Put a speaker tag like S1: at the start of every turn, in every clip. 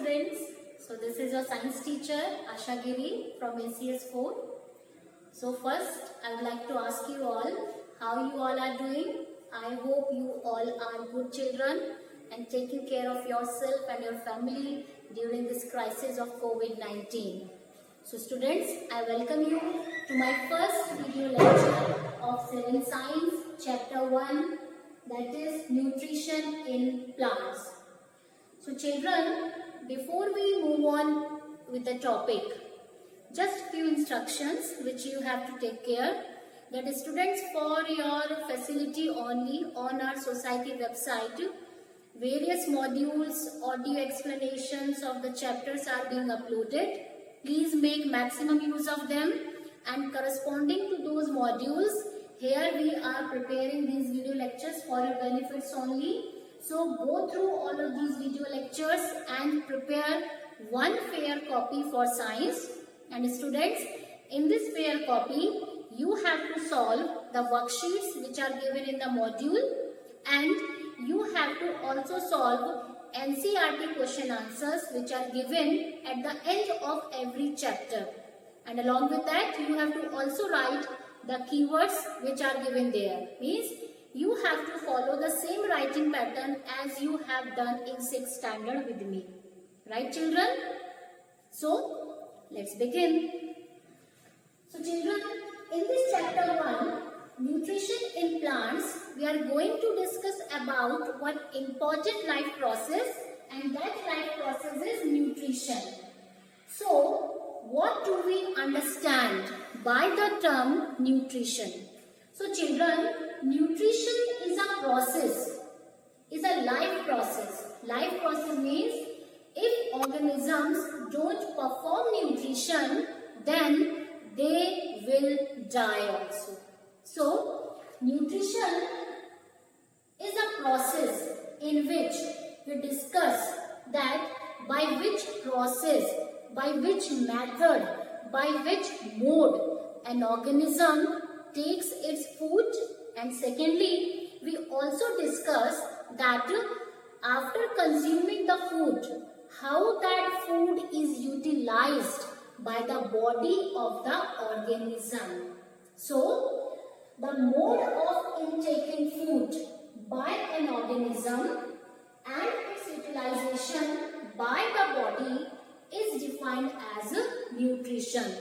S1: students. So this is your science teacher Asha Giri from ACS 4. So first I would like to ask you all how you all are doing. I hope you all are good children and taking care of yourself and your family during this crisis of COVID-19. So students, I welcome you to my first video lecture of 7th Science Chapter 1, that is Nutrition in Plants. So children, before we move on with the topic, just few instructions which you have to take care. That is, students, for your facility only, on our society website, various modules, audio explanations of the chapters are being uploaded. Please make maximum use of them, and corresponding to those modules, here we are preparing these video lectures for your benefits only. So go through all of these video lectures and prepare one fair copy for science. And students, in this fair copy, you have to solve the worksheets which are given in the module, and you have to also solve NCERT question answers which are given at the end of every chapter. And along with that, you have to also write the keywords which are given there. Means you have to follow the same writing pattern as you have done in 6th standard with me. Right, children? So, let's begin. So, children, in this chapter 1, Nutrition in Plants, we are going to discuss about one important life process, and that life process is nutrition. So, what do we understand by the term nutrition? So, children, nutrition is a process, is a life process. Life process means if organisms don't perform nutrition, then they will die also. So, nutrition is a process in which we discuss that by which process, by which method, by which mode an organism takes its food, and secondly, we also discuss that after consuming the food, how that food is utilized by the body of the organism. So, the mode of intaking food by an organism and its utilization by the body is defined as nutrition.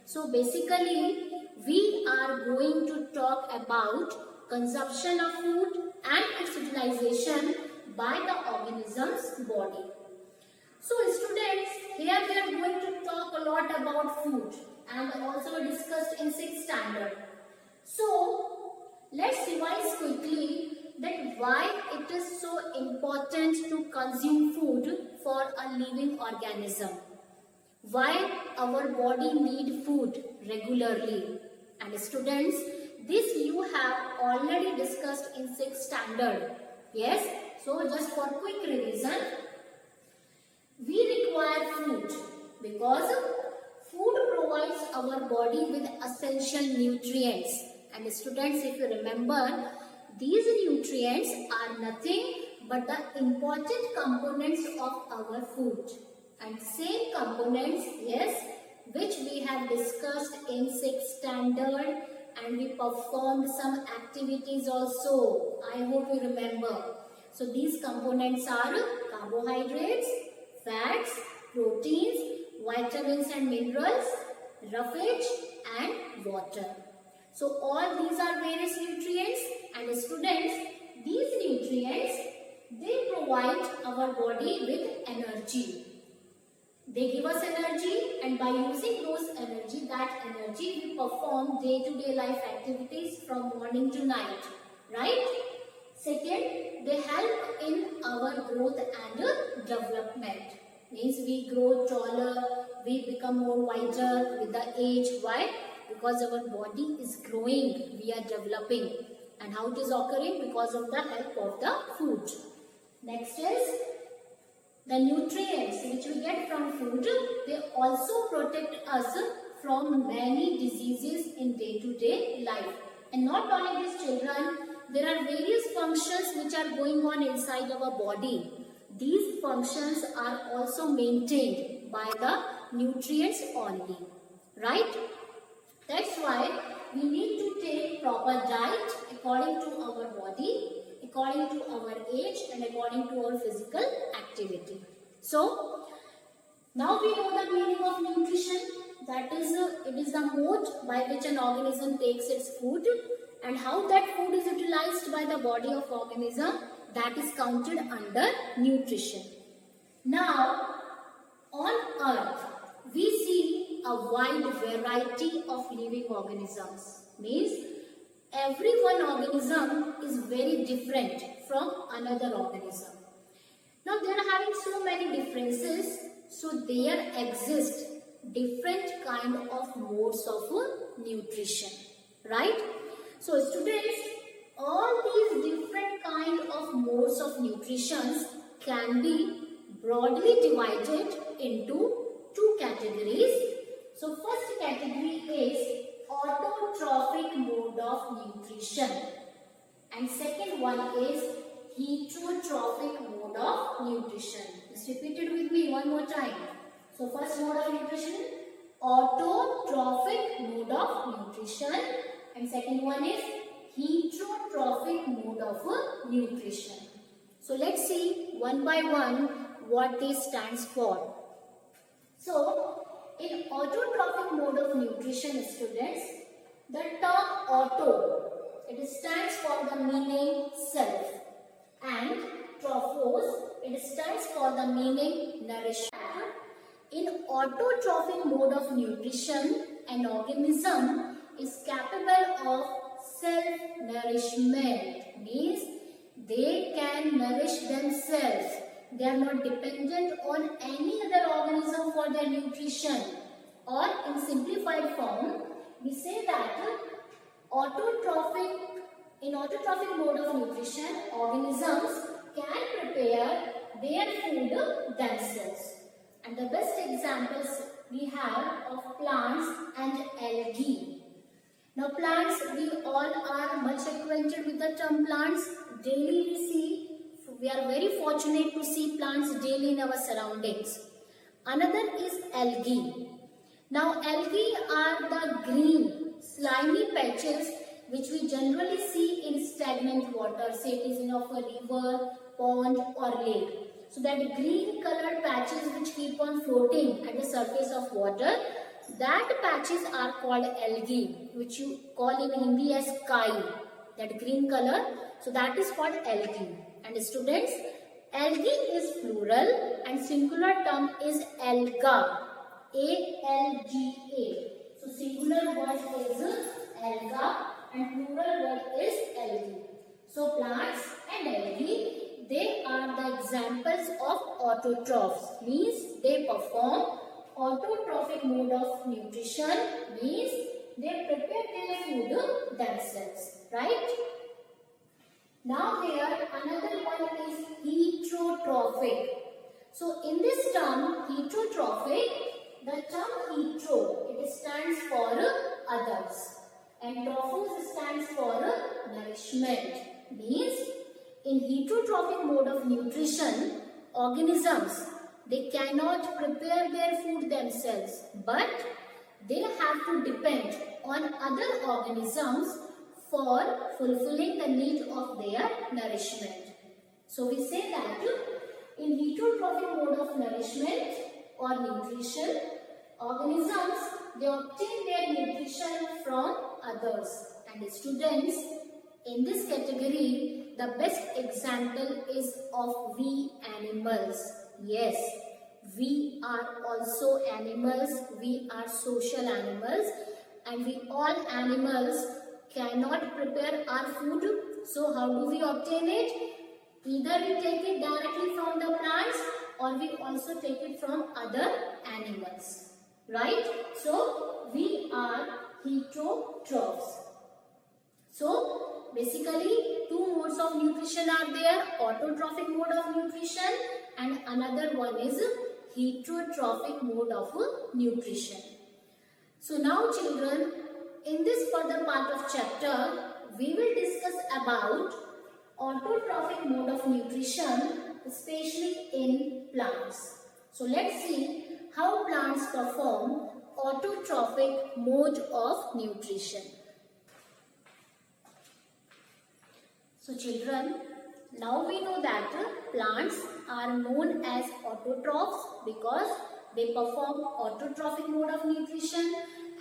S1: So basically, we are going to talk about consumption of food and its utilization by the organism's body. So students, here we are going to talk a lot about food, and also discussed in 6th standard. So, let's revise quickly that why it is so important to consume food for a living organism. Why our body need food regularly. And students, this you have already discussed in 6th standard. Yes? So, just for quick revision, we require food because food provides our body with essential nutrients. And students, if you remember, these nutrients are nothing but the important components of our food. And same components, yes, which we have discussed in 6th standard, and we performed some activities also. I hope you remember. So these components are carbohydrates, fats, proteins, vitamins and minerals, roughage and water. So all these are various nutrients, and students, these nutrients, they provide our body with energy. They give us energy, and by using that energy we perform day-to-day life activities from morning to night. Right? Second, they help in our growth and development. Means we grow taller, we become more wiser with the age. Why? Because our body is growing, we are developing. And how it is occurring? Because of the help of the food. Next is the nutrients which we get from food. They also protect us from many diseases in day-to-day life. And not only this, children, there are various functions which are going on inside our body. these functions are also maintained by the nutrients only, right? That's why we need to take proper diet according to our body, according to our age and according to our physical activity. So, now we know the meaning of nutrition. That is, it is the mode by which an organism takes its food, and how that food is utilized by the body of organism, that is counted under nutrition. Now, on earth, we see a wide variety of living organisms. Means, every one organism is very different from another organism. Now, they are having so many differences, so there exist different kind of modes of nutrition, right? So students, all these different kind of modes of nutrition can be broadly divided into two categories. So first category is autotrophic mode of nutrition, and second one is heterotrophic mode of nutrition. Just repeat it with me one more time. So first mode of nutrition, autotrophic mode of nutrition, and second one is heterotrophic mode of nutrition. So let's see one by one what this stands for. So in autotrophic mode of nutrition, students, the term auto, it stands for the meaning self, and trophos, it stands for the meaning nourishment. In autotrophic mode of nutrition, an organism is capable of self-nourishment. Means they can nourish themselves. They are not dependent on any other organism for their nutrition. Or in simplified form, we say that in autotrophic mode of nutrition, organisms can prepare their food themselves. And the best examples we have of plants and algae. Now plants, we all are much acquainted with the term plants. Daily we are very fortunate to see plants daily in our surroundings. Another is algae. Now algae are the green, slimy patches which we generally see in stagnant water, say it is in of a river, pond or lake. So that green colored patches which keep on floating at the surface of water, that patches are called algae, which you call in Hindi as kai, that green color. So that is called algae. And students, algae is plural and singular term is alga, A-L-G-A. So singular word is alga and plural word is algae. So plants and algae, they are the examples of autotrophs, means they perform autotrophic mode of nutrition, means they prepare their food themselves, right? Now here another one is heterotrophic. So in this term heterotrophic, the term hetero, it stands for others, and trophos stands for nourishment, means in heterotrophic mode of nutrition, organisms, they cannot prepare their food themselves, but they have to depend on other organisms for fulfilling the need of their nourishment. So we say that in heterotrophic mode of nourishment or nutrition, organisms, they obtain their nutrition from others. And students, in this category, the best example is of we animals. Yes, we are also animals. We are social animals, and we all animals cannot prepare our food. So how do we obtain it? Either we take it directly from the plants, or we also take it from other animals, right? So we are heterotrophs. So basically two modes of nutrition are there, autotrophic mode of nutrition and another one is heterotrophic mode of nutrition. So now children, in this further part of chapter, we will discuss about autotrophic mode of nutrition, especially plants. So let's see how plants perform autotrophic mode of nutrition. So children, now we know that plants are known as autotrophs because they perform autotrophic mode of nutrition,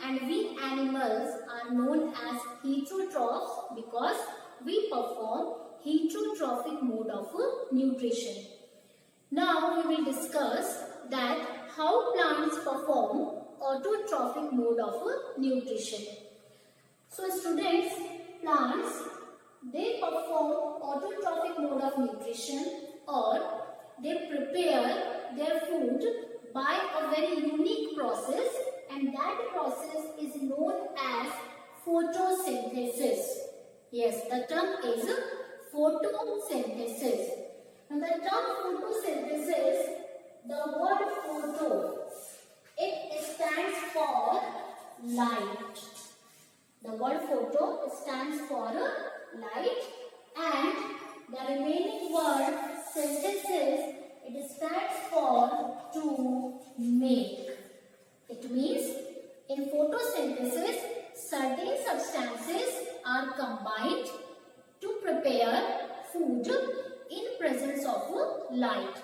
S1: and we animals are known as heterotrophs because we perform heterotrophic mode of nutrition. Now we will discuss that how plants perform autotrophic mode of nutrition. So students, plants, they perform autotrophic mode of nutrition, or they prepare their food by a very unique process, and that process is known as photosynthesis. Yes, the term is photosynthesis. Now the term photosynthesis, the word photo, it stands for light. The word photo stands for light, and the remaining word synthesis, it stands for to make. It means in photosynthesis, certain substances are combined to prepare food in presence of light.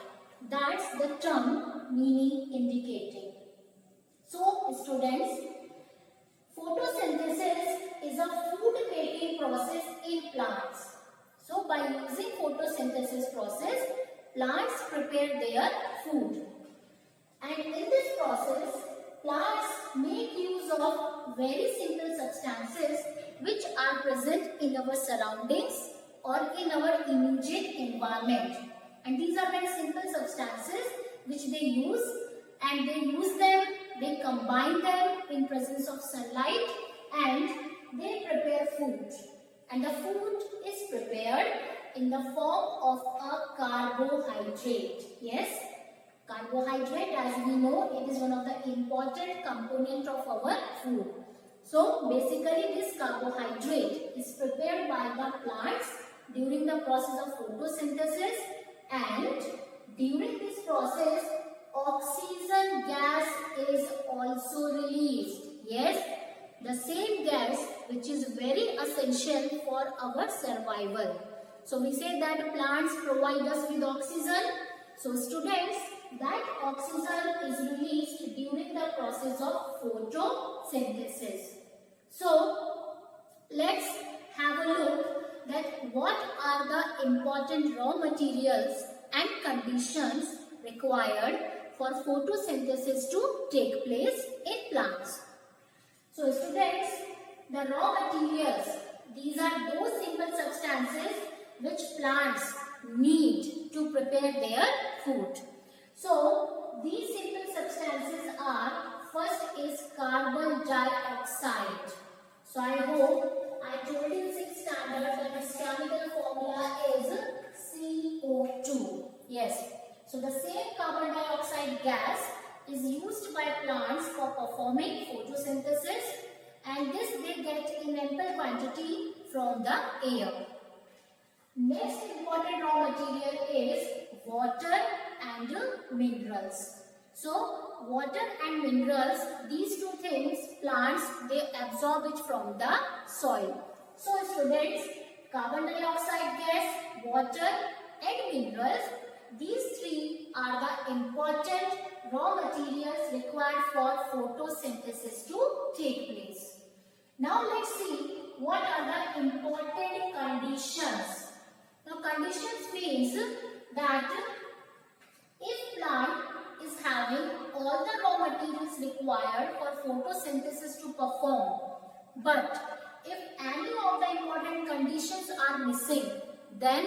S1: That's the term meaning indicating. So students, photosynthesis is a food making process in plants. So by using photosynthesis process, plants prepare their food. And in this process, plants make use of very simple substances which are present in our surroundings or in our immediate environment. And these are very simple substances which they use, and they combine them in presence of sunlight, and they prepare food. And the food is prepared in the form of a carbohydrate. Yes, carbohydrate, as we know, it is one of the important component of our food. So basically this carbohydrate is prepared by the plants during the process of photosynthesis, and during this process oxygen gas is also released. Yes, the same gas which is very essential for our survival. So we say that plants provide us with oxygen. So students, that oxygen is released during the process of photosynthesis. So let's have a look that what are the important raw materials and conditions required for photosynthesis to take place in plants. So students, the raw materials, these are those simple substances which plants need to prepare their food. So these simple substances are, first is carbon dioxide. So I hope I told you in 6th standard that its chemical formula is CO2. Yes. So the same carbon dioxide gas is used by plants for performing photosynthesis, and this they get in ample quantity from the air. Next important raw material is water and minerals. So water and minerals, these two things, plants, they absorb it from the soil. So students, carbon dioxide gas, water and minerals, these three are the important raw materials required for photosynthesis to take place. Now let's see what are the important conditions. Now conditions means that if plant is having all the raw materials required for photosynthesis to perform, but if any of the important conditions are missing, then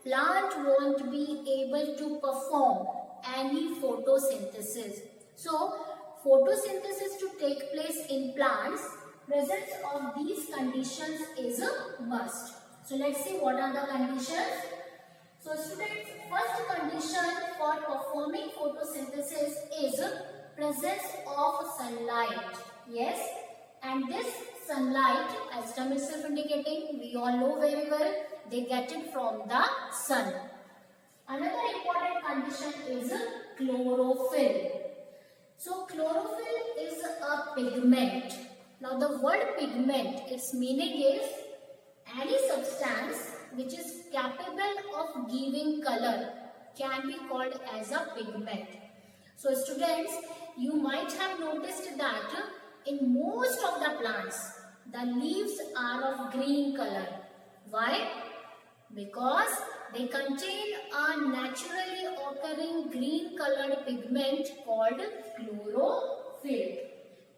S1: plant won't be able to perform any photosynthesis. So photosynthesis to take place in plants, presence of these conditions is a must. So let's see what are the conditions. So students, first condition for performing photosynthesis is presence of sunlight. Yes, and this sunlight, as term itself indicating, we all know very well, they get it from the sun. Another important condition is chlorophyll. So chlorophyll is a pigment. Now the word pigment, its meaning is any substance which is capable of giving color can be called as a pigment. So students, you might have noticed that in most of the plants, the leaves are of green color. Why? Because they contain a naturally occurring green colored pigment called chlorophyll.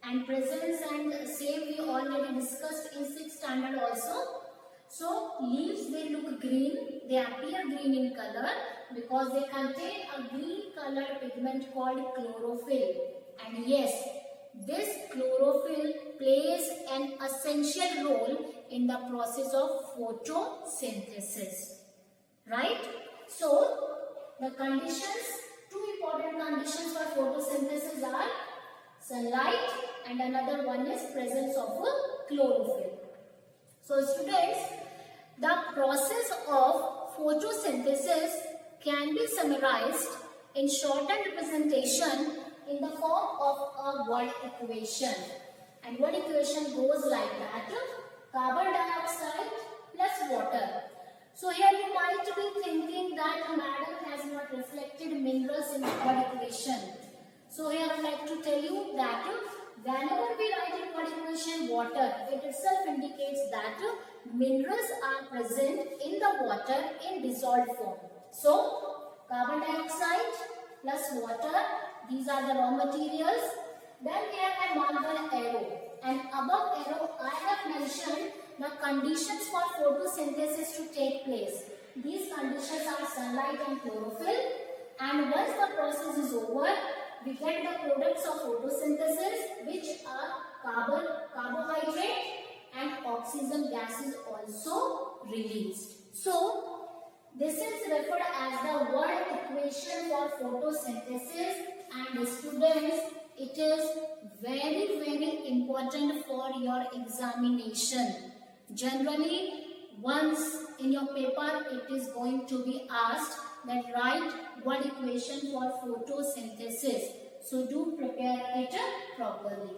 S1: And presence and same we already discussed in 6th standard also. So leaves, they look green, they appear green in color because they contain a green colored pigment called chlorophyll. And yes, this chlorophyll plays an essential role in the process of photosynthesis. Right? So the conditions, two important conditions for photosynthesis are sunlight and another one is presence of chlorophyll. So students, the process of photosynthesis can be summarized in shortened representation in the form of a word equation. And word equation goes like that: carbon dioxide plus water. So here you might be thinking that madam has not reflected minerals in the word equation. So here I would like to tell you that whenever we write in word equation water, it itself indicates that minerals are present in the water in dissolved form. So carbon dioxide plus water, these are the raw materials. Then here I mark the arrow, and above arrow I have mentioned the conditions for photosynthesis to take place. These conditions are sunlight and chlorophyll, and once the process is over, we get the products of photosynthesis, which are carbohydrate and oxygen gases also released. So this is referred as the word equation for photosynthesis, and students, it is very important for your examination. Generally, once in your paper it is going to be asked that write word equation for photosynthesis. So do prepare it properly.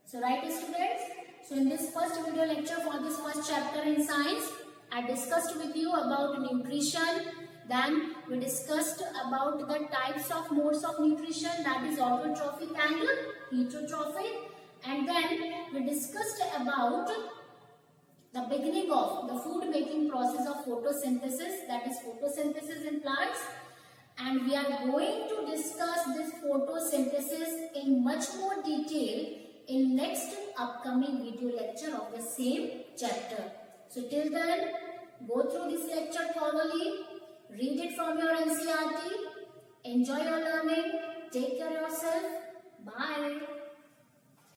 S1: So right students, so in this first video lecture for this first chapter in science, I discussed with you about nutrition. Then we discussed about the types of modes of nutrition, that is autotrophic and heterotrophic. And then we discussed about the beginning of the food making process of photosynthesis, that is photosynthesis in plants. And we are going to discuss this photosynthesis in much more detail in next upcoming video lecture of the same chapter. So till then, go through this lecture thoroughly, read it from your NCERT, enjoy your learning, take care of yourself, bye.